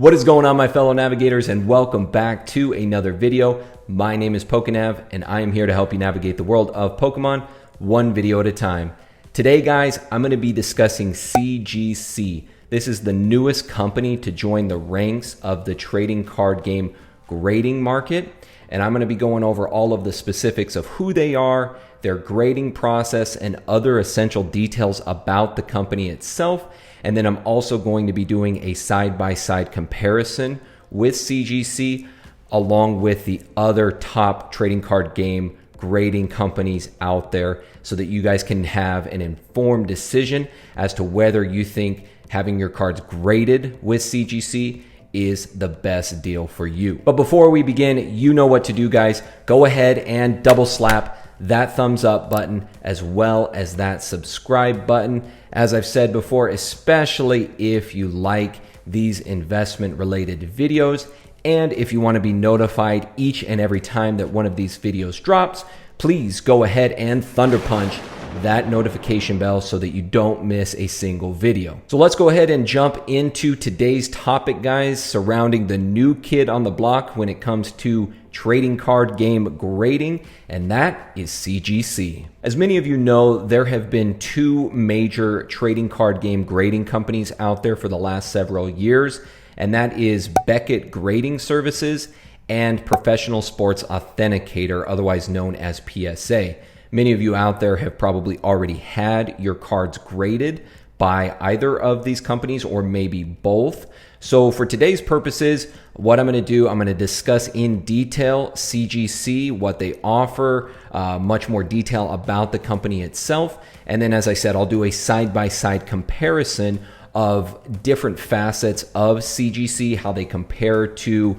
What is going on, my fellow navigators, and welcome back to another video. My name is PokeNav, and I am here to help you navigate the world of Pokemon one video at a time. Today, guys, I'm going to be discussing CGC. This is the newest company to join the ranks of the trading card game grading market, and I'm going to be going over all of the specifics of who they are, their grading process, and other essential details about the company itself. And then I'm also going to be doing a side-by-side comparison with CGC along with the other top trading card game grading companies out there so that you guys can have an informed decision as to whether you think having your cards graded with CGC is the best deal for you. But before we begin, you know what to do, guys. Go ahead and double slap that thumbs up button as well as that subscribe button. As I've said before, especially if you like these investment related videos and if you want to be notified each and every time that one of these videos drops, please go ahead and thunder punch that notification bell so that you don't miss a single video. So let's go ahead and jump into today's topic, guys, surrounding the new kid on the block when it comes to trading card game grading, and that is CGC. As many of you know, there have been two major trading card game grading companies out there for the last several years, and that is Beckett Grading Services and Professional Sports Authenticator, otherwise known as PSA. Many of you out there have probably already had your cards graded by either of these companies or maybe both. So for today's purposes, what I'm going to do, I'm going to discuss in detail CGC, what they offer, much more detail about the company itself. And then, as I said, I'll do a side-by-side comparison of different facets of CGC, how they compare to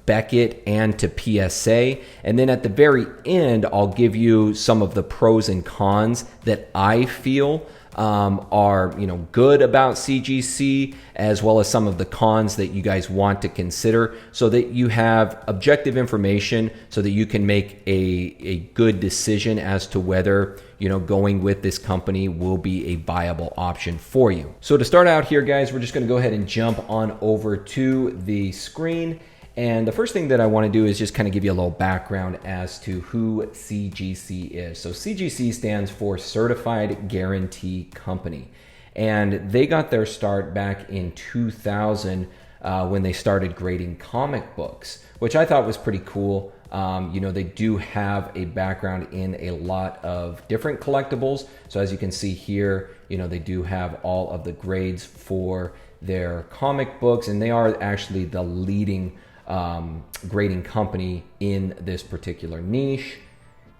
Beckett and to PSA. And then at the very end, I'll give you some of the pros and cons that I feel are good about CGC, as well as some of the cons that you guys want to consider so that you have objective information so that you can make a good decision as to whether going with this company will be a viable option for you. So to start out here, guys, we're just going to go ahead and jump on over to the screen. And the first thing that I want to do is just kind of give you a little background as to who CGC is. So CGC stands for Certified Guarantee Company. And they got their start back in 2000 when they started grading comic books, which I thought was pretty cool. They do have a background in a lot of different collectibles. So as you can see here, they do have all of the grades for their comic books, and they are actually the leading grading company in this particular niche.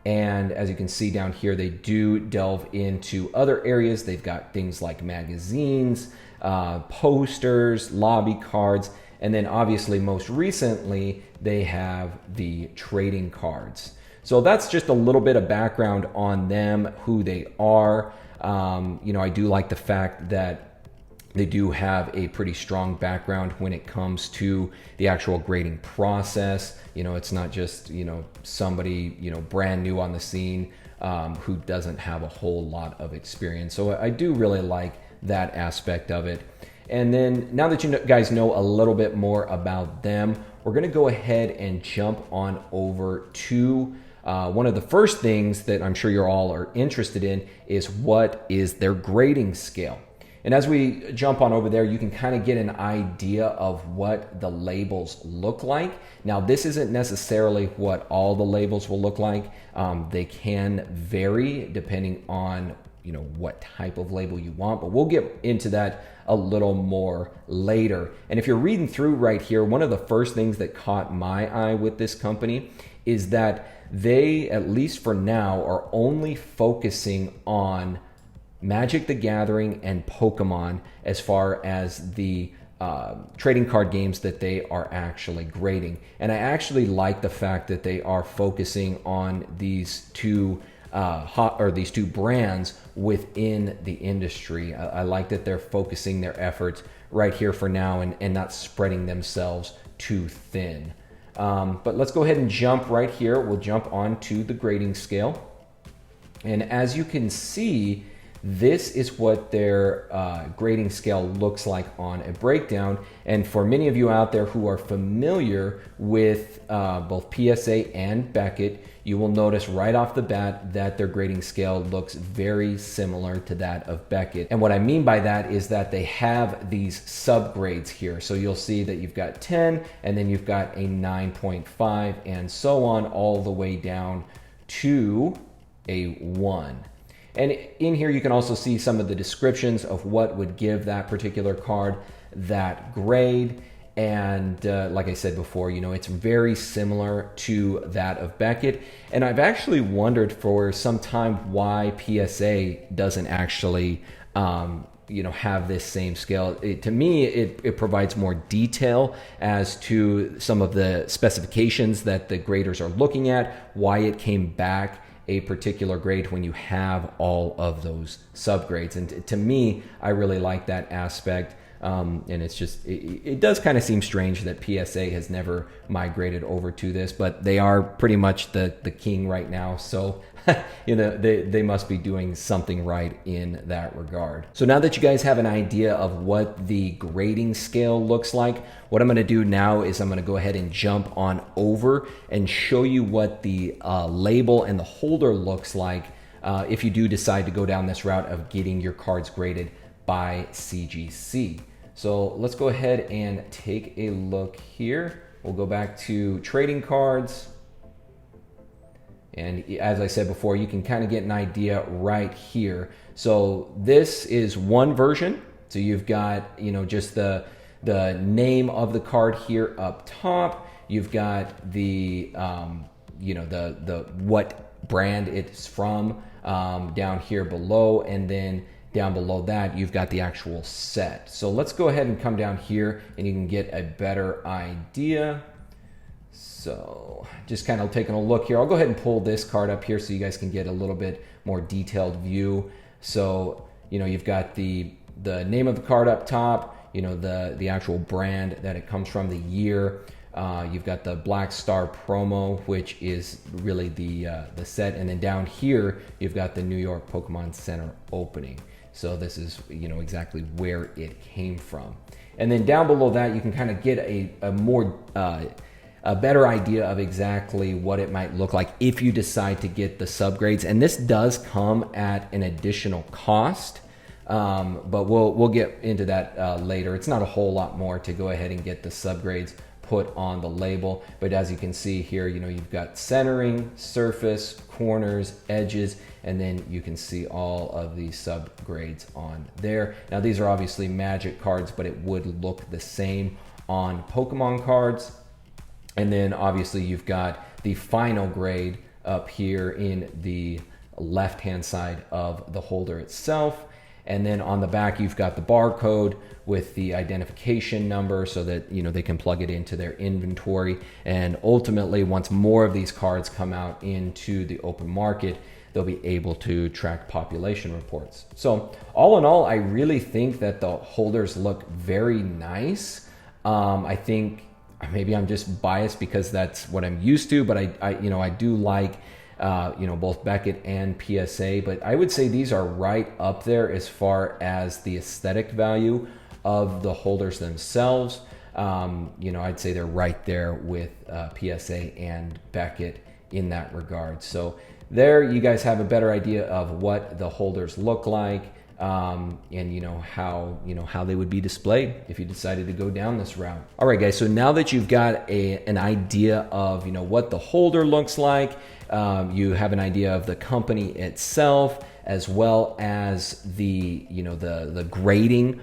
And as you can see down here, they do delve into other areas. They've got things like magazines, posters, lobby cards, and then obviously most recently they have the trading cards. So that's just a little bit of background on them, who they are. I do like the fact that they do have a pretty strong background when it comes to the actual grading process. It's not just, somebody, brand new on the scene who doesn't have a whole lot of experience. So I do really like that aspect of it. And then now that you guys know a little bit more about them, we're going to go ahead and jump on over to one of the first things that I'm sure you're all are interested in is what is their grading scale. And as we jump on over there, you can kind of get an idea of what the labels look like. Now, this isn't necessarily what all the labels will look like. They can vary depending on what type of label you want, but we'll get into that a little more later. And if you're reading through right here, one of the first things that caught my eye with this company is that they, at least for now, are only focusing on Magic the Gathering and Pokemon as far as the trading card games that they are actually grading. And I actually like the fact that they are focusing on these two these two brands within the industry. I like that they're focusing their efforts right here for now and not spreading themselves too thin. But let's go ahead and jump right here. We'll jump onto the grading scale. And as you can see, this is what their grading scale looks like on a breakdown. And for many of you out there who are familiar with both PSA and Beckett, you will notice right off the bat that their grading scale looks very similar to that of Beckett. And what I mean by that is that they have these subgrades here. So you'll see that you've got 10, and then you've got a 9.5, and so on all the way down to a 1. And in here you can also see some of the descriptions of what would give that particular card that grade. And like I said before, you know, it's very similar to that of Beckett. And I've actually wondered for some time why PSA doesn't actually, you know, have this same scale. To me, it provides more detail as to some of the specifications that the graders are looking at, why it came back a particular grade when you have all of those subgrades. And to me, I really like that aspect. And it's just, it does kind of seem strange that PSA has never migrated over to this, but they are pretty much the king right now. So, you know, they must be doing something right in that regard. So now that you guys have an idea of what the grading scale looks like, what I'm going to do now is I'm going to go ahead and jump on over and show you what the label and the holder looks like if you do decide to go down this route of getting your cards graded by CGC. So let's go ahead and take a look here. We'll go back to trading cards. And as I said before, you can kind of get an idea right here. So this is one version. So you've got, you know, just the name of the card here up top. You've got the, you know, the what brand it's from down here below, and then down below that, you've got the actual set. So let's go ahead and come down here and you can get a better idea. So just kind of taking a look here. I'll go ahead and pull this card up here so you guys can get a little bit more detailed view. So, you know, you've got the name of the card up top, you know, the actual brand that it comes from, the year. You've got the Black Star promo, which is really the set. And then down here, you've got the New York Pokemon Center opening. So this is, you know, exactly where it came from. And then down below that, you can kind of get a better idea of exactly what it might look like if you decide to get the subgrades. And this does come at an additional cost, but we'll get into that later. It's not a whole lot more to go ahead and get the subgrades put on the label, but as you can see here, you know, you've got centering, surface, corners, edges, and then you can see all of these subgrades on there. Now these are obviously Magic cards, but it would look the same on Pokemon cards. And then obviously you've got the final grade up here in the left-hand side of the holder itself. And then on the back, you've got the barcode with the identification number so that, you know, they can plug it into their inventory. And ultimately, once more of these cards come out into the open market, they'll be able to track population reports. So all in all, I really think that the holders look very nice. I think maybe I'm just biased because that's what I'm used to, but I do like you know, both Beckett and PSA, but I would say these are right up there as far as the aesthetic value of the holders themselves. You know, I'd say they're right there with PSA and Beckett in that regard. So there you guys have a better idea of what the holders look like, and you know how they would be displayed if you decided to go down this route. All right, guys. So now that you've got an idea of, you know, what the holder looks like, you have an idea of the company itself, as well as the, you know, the grading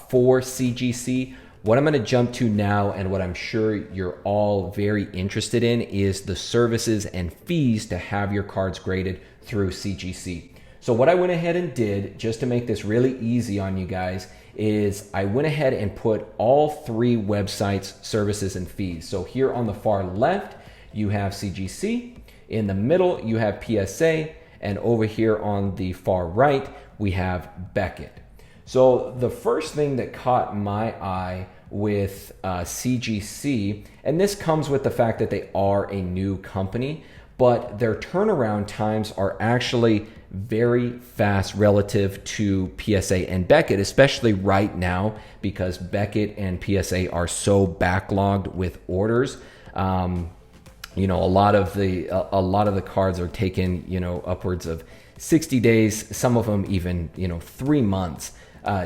for CGC. What I'm going to jump to now, and what I'm sure you're all very interested in, is the services and fees to have your cards graded through CGC. So what I went ahead and did, just to make this really easy on you guys, is I went ahead and put all three websites' services and fees. So here on the far left, you have CGC. In the middle, you have PSA. And over here on the far right, we have Beckett. So the first thing that caught my eye with CGC, and this comes with the fact that they are a new company, but their turnaround times are actually very fast relative to PSA and Beckett, especially right now because Beckett and PSA are so backlogged with orders. You know, a lot of the cards are taken, you know, upwards of 60 days, some of them even, you know, 3 months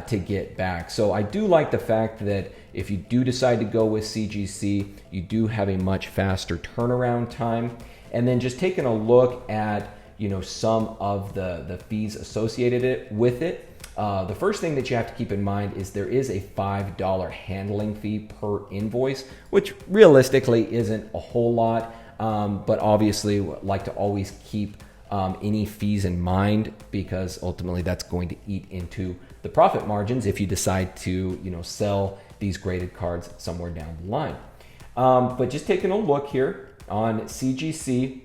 to get back. So I do like the fact that if you do decide to go with CGC, you do have a much faster turnaround time. And then just taking a look at, you know, some of the fees associated with it. The first thing that you have to keep in mind is there is a $5 handling fee per invoice, which realistically isn't a whole lot, but obviously like to always keep any fees in mind because ultimately that's going to eat into the profit margins if you decide to, you know, sell these graded cards somewhere down the line. But just taking a look here on CGC,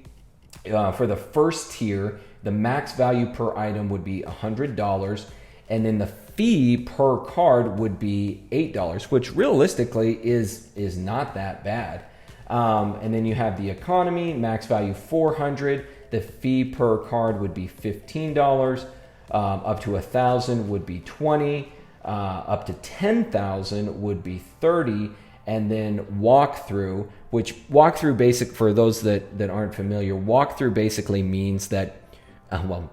for the first tier, the max value per item would be $100, and then the fee per card would be $8, which realistically is not that bad. And then you have the economy, max value $400. The fee per card would be $15. Up to 1,000 would be $20. Up to 10,000 would be $30. And then walkthrough, which walkthrough basic for those that aren't familiar, walkthrough basically means that well,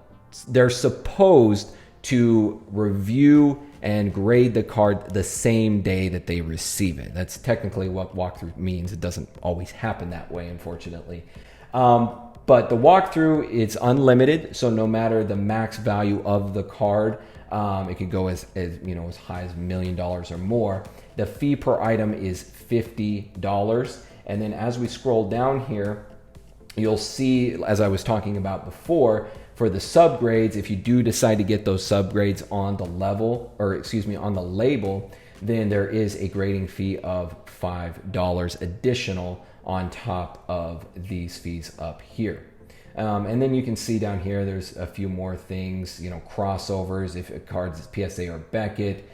they're supposed to review and grade the card the same day that they receive it. That's technically what walkthrough means. It doesn't always happen that way, unfortunately. But the walkthrough, it's unlimited. So no matter the max value of the card, it could go as you know, as high as $1 million or more. The fee per item is $50. And then as we scroll down here, you'll see, as I was talking about before, for the subgrades, if you do decide to get those subgrades on the level, or excuse me, on the label, then there is a grading fee of $5 additional on top of these fees up here. And then you can see down here, there's a few more things, you know, crossovers, if a card's PSA or Beckett,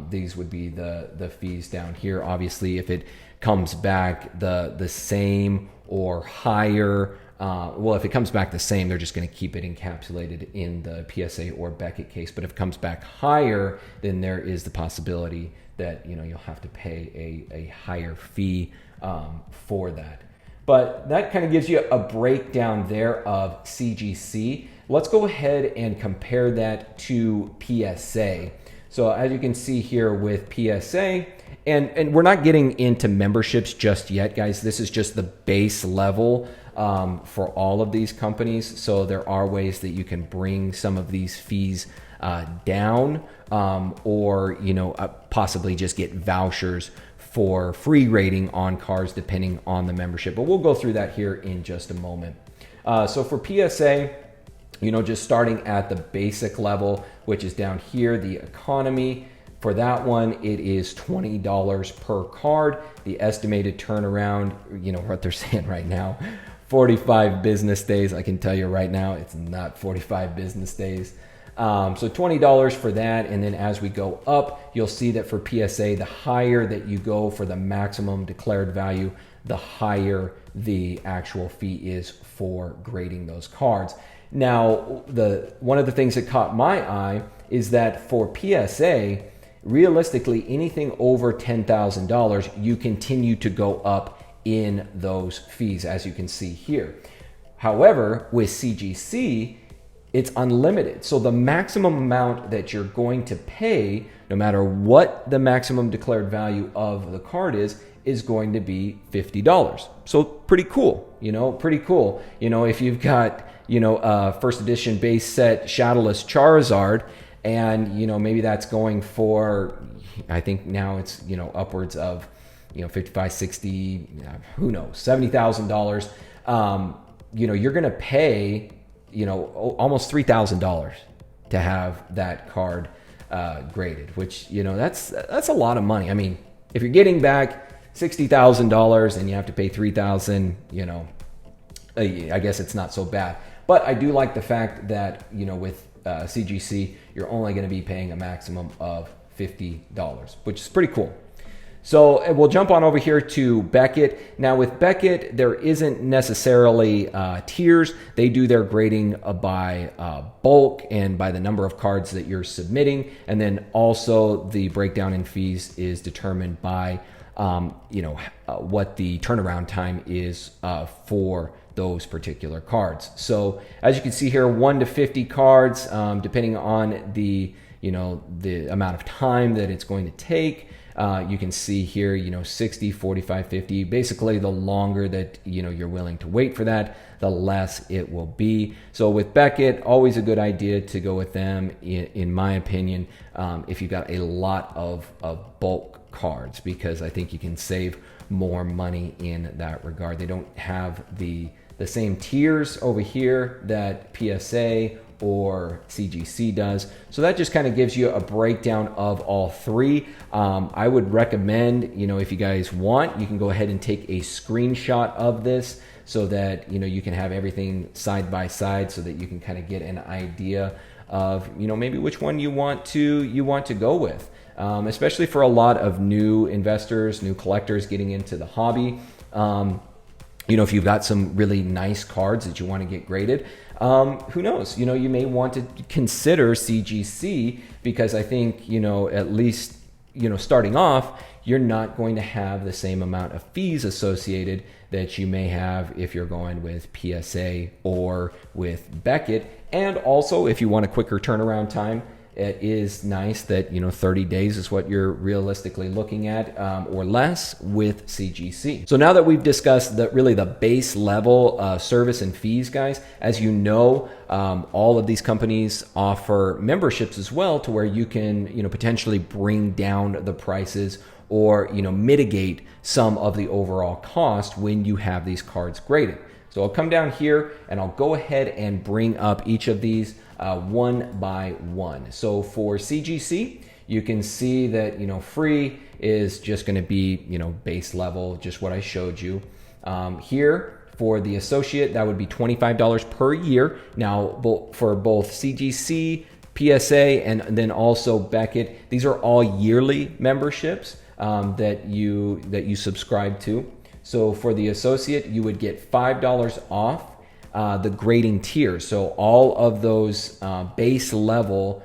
these would be the fees down here. Obviously, if it comes back the same or higher, well, if it comes back the same, they're just going to keep it encapsulated in the PSA or Beckett case. But if it comes back higher, then there is the possibility that, you know, you'll have to pay a higher fee for that. But that kind of gives you a breakdown there of CGC. Let's go ahead and compare that to PSA. So as you can see here with PSA, and we're not getting into memberships just yet, guys. This is just the base level for all of these companies. So there are ways that you can bring some of these fees down, or, you know, possibly just get vouchers for free grading on cards depending on the membership. But we'll go through that here in just a moment. So for PSA, you know, just starting at the basic level, which is down here, the economy. For that one, it is $20 per card. The estimated turnaround, you know, what they're saying right now, 45 business days. I can tell you right now, it's not 45 business days. So $20 for that. And then as we go up, you'll see that for PSA, the higher that you go for the maximum declared value, the higher the actual fee is for grading those cards. Now, one of the things that caught my eye is that for PSA, realistically, anything over $10,000, you continue to go up in those fees, as you can see here. However, with CGC, it's unlimited. So the maximum amount that you're going to pay, no matter what the maximum declared value of the card is going to be $50. So pretty cool, you know, pretty cool. You know, if you've got, you know, first edition base set Shadowless Charizard, and, you know, maybe that's going for, I think now it's, you know, upwards of, you know, 55, 60, who knows, $70,000. You know, you're going to pay, you know, almost $3,000 to have that card graded, which, you know, that's a lot of money. I mean, if you're getting back $60,000 and you have to pay $3,000, you know, I guess it's not so bad. But I do like the fact that, you know, with CGC, you're only going to be paying a maximum of $50, which is pretty cool. So we'll jump on over here to Beckett. Now with Beckett, there isn't necessarily tiers. They do their grading by bulk and by the number of cards that you're submitting. And then also the breakdown in fees is determined by what the turnaround time is for those particular cards. So as you can see here, 1 to 50 cards, depending on the amount of time that it's going to take. You can see here, 60, 45, 50. Basically, the longer that you're willing to wait for that, the less it will be. So with Beckett, always a good idea to go with them, in my opinion, if you've got a lot of bulk cards, because I think you can save more money in that regard. They don't have the same tiers over here that PSA or CGC does. So that just kind of gives you a breakdown of all three. I would recommend, if you guys want, you can go ahead and take a screenshot of this so that, you can have everything side by side so that you can kind of get an idea of, maybe which one you want to go with. Especially for a lot of new investors, new collectors getting into the hobby. If you've got some really nice cards that you want to get graded, who knows? You may want to consider CGC, because I think, at least, starting off, you're not going to have the same amount of fees associated that you may have if you're going with PSA or with Beckett. And also, if you want a quicker turnaround time, it is nice that 30 days is what you're realistically looking at, or less, with CGC. So now that we've discussed the base level service and fees, guys, as you know, all of these companies offer memberships as well, to where you can potentially bring down the prices or mitigate some of the overall cost when you have these cards graded. So I'll come down here and I'll go ahead and bring up each of these one by one. So for CGC, you can see that free is just going to be base level, just what I showed you. Here for the associate, that would be $25 per year. Now for both CGC, PSA, and then also Beckett, these are all yearly memberships that you subscribe to. So for the associate, you would get $5 off the grading tier. So all of those base level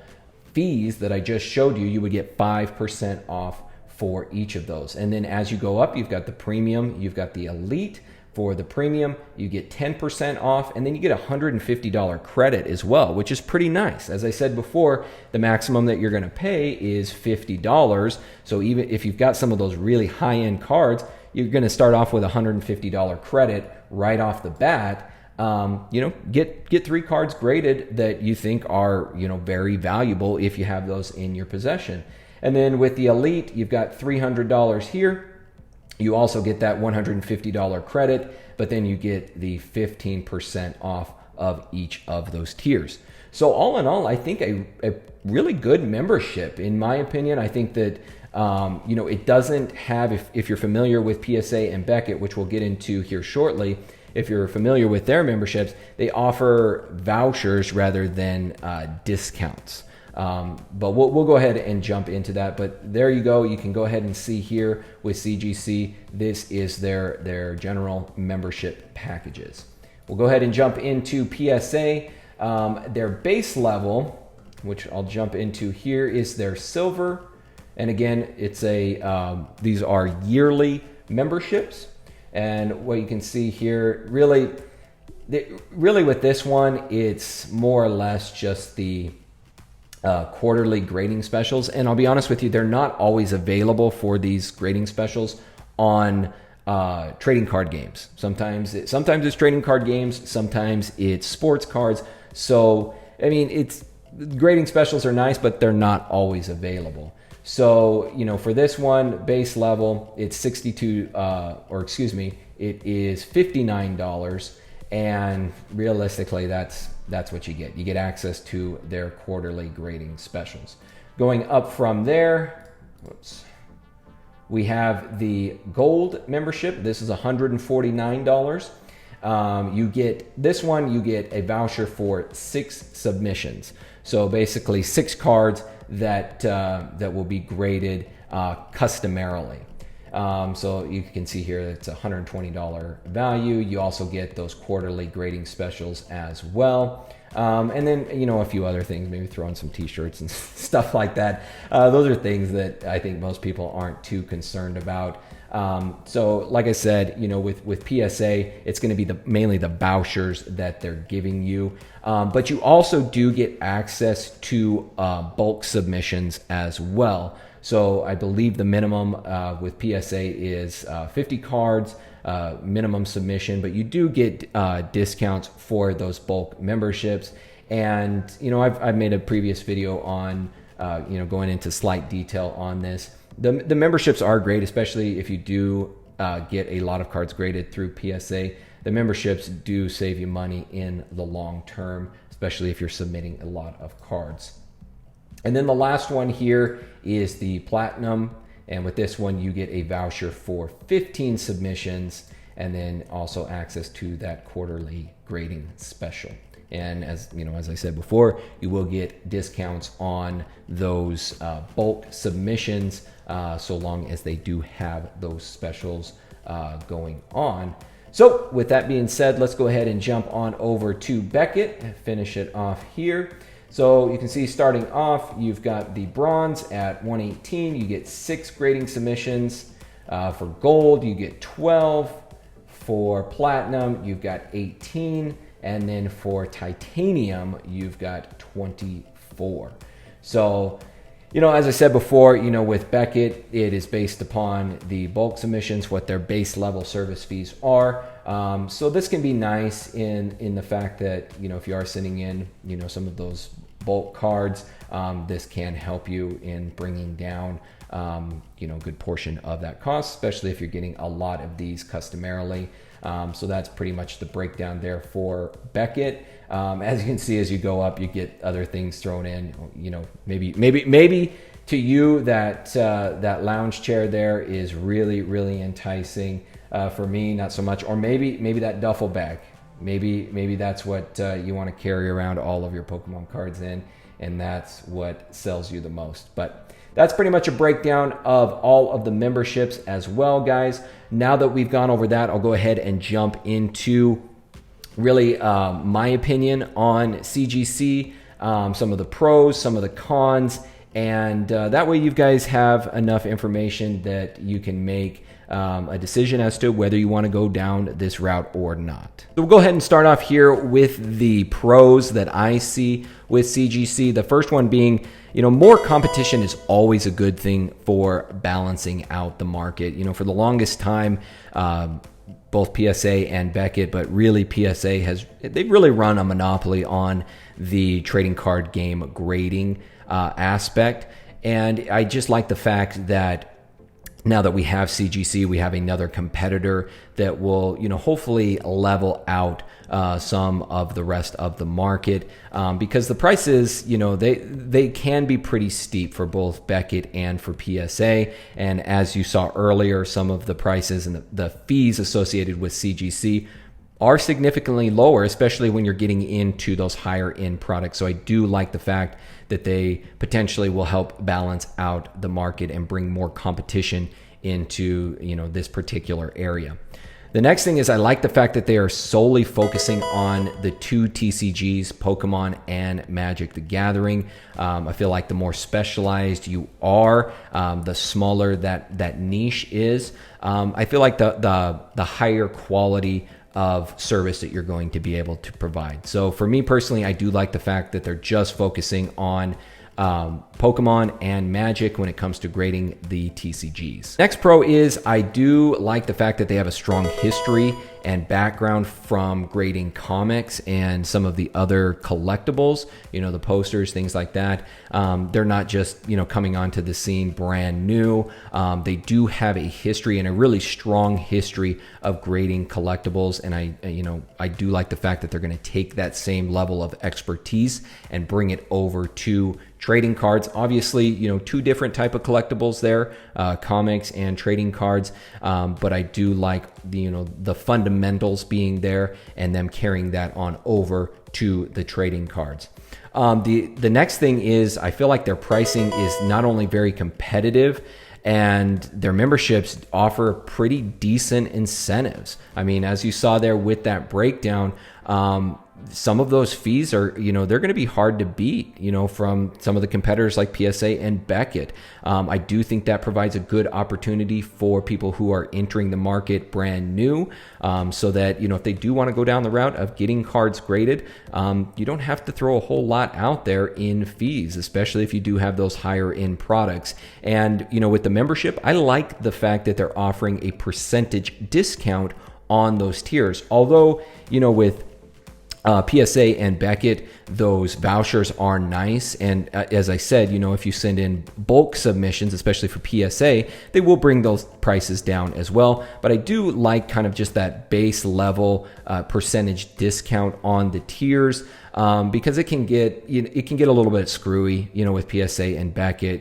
fees that I just showed you, you would get 5% off for each of those. And then as you go up, you've got the premium, you've got the elite. For the premium, you get 10% off, and then you get a $150 credit as well, which is pretty nice. As I said before, the maximum that you're going to pay is $50. So even if you've got some of those really high-end cards, you're going to start off with a $150 credit right off the bat. Get 3 cards graded that you think are very valuable if you have those in your possession. And then with the elite, you've got $300 here. You also get that $150 credit, but then you get the 15% off of each of those tiers. So all in all, I think a really good membership, in my opinion. I think that it doesn't have, if you're familiar with PSA and Beckett, which we'll get into here shortly, if you're familiar with their memberships, they offer vouchers rather than discounts. But we'll go ahead and jump into that. But there you go. You can go ahead and see here with CGC, this is their general membership packages. We'll go ahead and jump into PSA. Their base level, which I'll jump into here, is their silver. And again, it's these are yearly memberships. And what you can see here, really with this one, it's more or less just the quarterly grading specials. And I'll be honest with you, they're not always available for these grading specials on trading card games. Sometimes it's trading card games, sometimes it's sports cards. So, I mean, grading specials are nice, but they're not always available. So, for this one, base level, it's it is $59. And realistically, that's what you get. You get access to their quarterly grading specials. Going up from there, we have the gold membership. This is $149. You get a voucher for 6 submissions. So basically 6 cards that will be graded customarily. So you can see here it's a $120 value. You also get those quarterly grading specials as well. And then, a few other things, maybe throw in some t-shirts and stuff like that. Those are things that I think most people aren't too concerned about. So like I said, with PSA, it's going to be mainly the vouchers that they're giving you. But you also do get access to bulk submissions as well. So I believe the minimum with PSA is 50 cards, minimum submission, but you do get discounts for those bulk memberships. And, I've made a previous video on, going into slight detail on this. The memberships are great, especially if you do get a lot of cards graded through PSA. The memberships do save you money in the long term, especially if you're submitting a lot of cards. And then the last one here is the Platinum. And with this one, you get a voucher for 15 submissions and then also access to that quarterly grading special. And as I said before, you will get discounts on those bulk submissions so long as they do have those specials going on. So with that being said, let's go ahead and jump on over to Beckett and finish it off here. So you can see starting off, you've got the bronze at 118. You get 6 grading submissions. For gold, you get 12. For platinum, you've got 18. And then for titanium, you've got 24. So, as I said before, with Beckett, it is based upon the bulk submissions, what their base level service fees are. So this can be nice in the fact that, if you are sending in, some of those bulk cards, this can help you in bringing down, a good portion of that cost, especially if you're getting a lot of these customarily. So that's pretty much the breakdown there for Beckett. As you can see, as you go up, you get other things thrown in. Maybe to you that lounge chair there is really, really enticing. For me, not so much. Or maybe that duffel bag. Maybe that's what you want to carry around all of your Pokemon cards in, and that's what sells you the most. But that's pretty much a breakdown of all of the memberships as well, guys. Now that we've gone over that, I'll go ahead and jump into really my opinion on CGC, some of the pros, some of the cons, and that way you guys have enough information that you can make a decision as to whether you want to go down this route or not. So we'll go ahead and start off here with the pros that I see with CGC. The first one being, more competition is always a good thing for balancing out the market. For the longest time, both PSA and Beckett, but really PSA they've really run a monopoly on the trading card game grading aspect. And I just like the fact that now that we have CGC, we have another competitor that will, hopefully level out some of the rest of the market, because the prices, they can be pretty steep for both Beckett and for PSA. And as you saw earlier, some of the prices and the fees associated with CGC are significantly lower, especially when you're getting into those higher end products. So I do like the fact that they potentially will help balance out the market and bring more competition into this particular area. The next thing is I like the fact that they are solely focusing on the 2 TCGs, Pokemon and Magic the Gathering. I feel like the more specialized you are, the smaller that niche is. I feel like the higher quality of service that you're going to be able to provide. So for me personally, I do like the fact that they're just focusing on Pokemon and Magic when it comes to grading the TCGs. Next pro is I do like the fact that they have a strong history and background from grading comics and some of the other collectibles, the posters, things like that. They're not just, coming onto the scene brand new. They do have a history and a really strong history of grading collectibles. And I do like the fact that they're going to take that same level of expertise and bring it over to trading cards. Obviously, 2 different type of collectibles there, comics and trading cards. But I do like the fundamentals being there and them carrying that on over to the trading cards. The next thing is I feel like their pricing is not only very competitive and their memberships offer pretty decent incentives. I mean, as you saw there with that breakdown, some of those fees are, they're going to be hard to beat, from some of the competitors like PSA and Beckett. I do think that provides a good opportunity for people who are entering the market brand new, so that, if they do want to go down the route of getting cards graded, you don't have to throw a whole lot out there in fees, especially if you do have those higher end products. And, with the membership, I like the fact that they're offering a percentage discount on those tiers. Although, with PSA and Beckett, those vouchers are nice. And as I said, if you send in bulk submissions, especially for PSA, they will bring those prices down as well. But I do like kind of just that base level percentage discount on the tiers, because it can get a little bit screwy, with PSA and Beckett,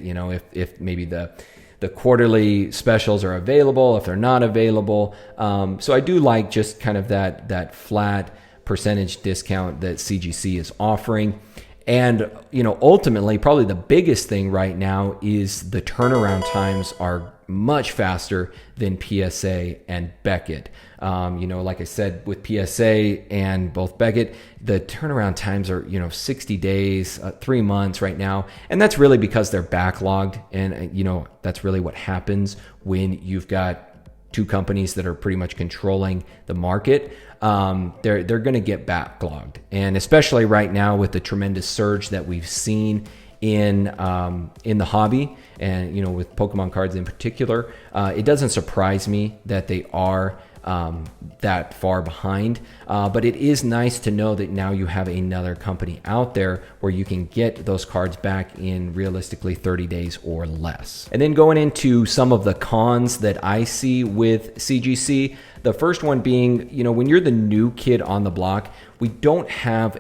if maybe the quarterly specials are available, if they're not available. So I do like just kind of that flat percentage discount that CGC is offering. And, ultimately, probably the biggest thing right now is the turnaround times are much faster than PSA and Beckett. Like I said, with PSA and both Beckett, the turnaround times are, 60 days, 3 months right now. And that's really because they're backlogged. And, that's really what happens when you've got two companies that are pretty much controlling the market. They're going to get backlogged, and especially right now with the tremendous surge that we've seen in the hobby, and with Pokemon cards in particular, it doesn't surprise me that they are that far behind. But it is nice to know that now you have another company out there where you can get those cards back in realistically 30 days or less. And then going into some of the cons that I see with CGC, the first one being, when you're the new kid on the block, we don't have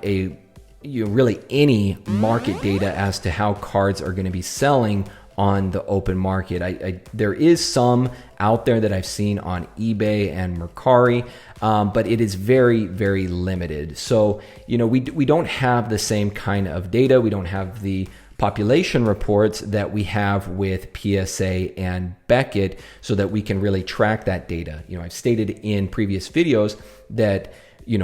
really any market data as to how cards are going to be selling on the open market. There is some out there that I've seen on eBay and Mercari, but it is very, very limited. So, we don't have the same kind of data. We don't have the population reports that we have with PSA and Beckett, so that we can really track that data. I've stated in previous videos that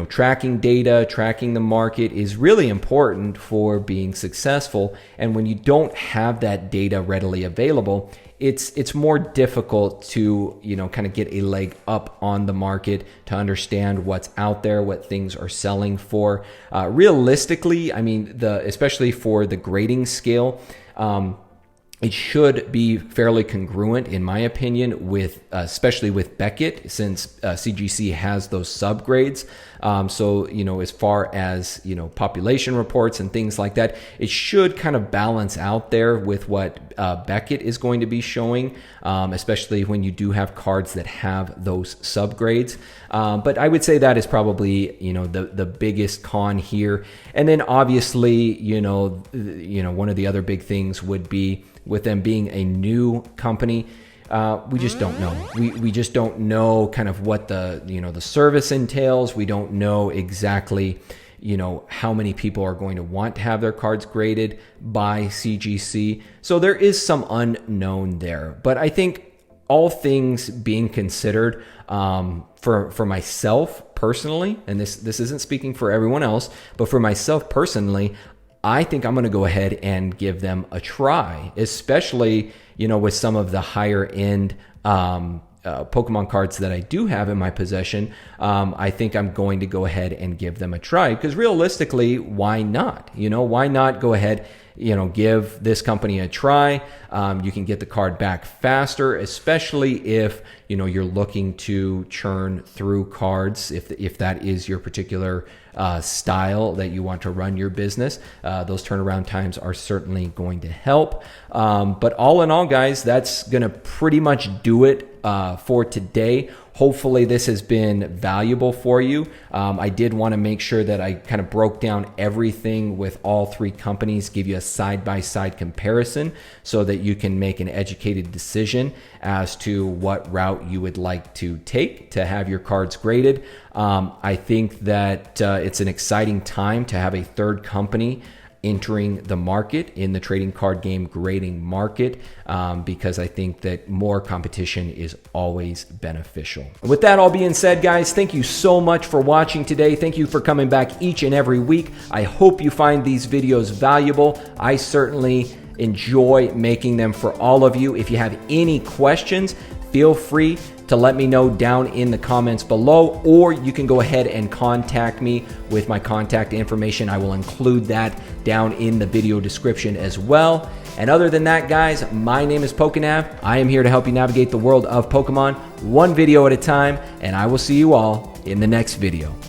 tracking data, tracking the market is really important for being successful. And when you don't have that data readily available, it's more difficult to, kind of get a leg up on the market, to understand what's out there, what things are selling for. Realistically, I mean, especially for the grading scale, it should be fairly congruent, in my opinion, with especially with Beckett, since CGC has those subgrades. So, as far as, population reports and things like that, it should kind of balance out there with what Beckett is going to be showing, especially when you do have cards that have those subgrades. But I would say that is probably, the biggest con here. And then obviously, one of the other big things would be, with them being a new company, we just don't know. We just don't know kind of what the service entails. We don't know exactly, how many people are going to want to have their cards graded by CGC. So there is some unknown there. But I think, all things being considered, for myself personally, and this isn't speaking for everyone else, but for myself personally, I think I'm going to go ahead and give them a try, especially, with some of the higher end Pokemon cards that I do have in my possession. I think I'm going to go ahead and give them a try, because realistically, why not? Why not go ahead, give this company a try? You can get the card back faster, especially if, you're looking to churn through cards, if that is your particular style that you want to run your business. Those turnaround times are certainly going to help. But all in all, guys, that's going to pretty much do it for today. Hopefully this has been valuable for you. I did want to make sure that I kind of broke down everything with all three companies, give you a side-by-side comparison so that you can make an educated decision as to what route you would like to take to have your cards graded. I think that it's an exciting time to have a third company entering the market in the trading card game grading market, because I think that more competition is always beneficial. With that all being said, guys, thank you so much for watching today. Thank you for coming back each and every week. I hope you find these videos valuable. I certainly enjoy making them for all of you. If you have any questions, feel free to let me know down in the comments below, or you can go ahead and contact me with my contact information. I will include that down in the video description as well. And other than that, guys, my name is PokeNav. I am here to help you navigate the world of Pokemon one video at a time, and I will see you all in the next video.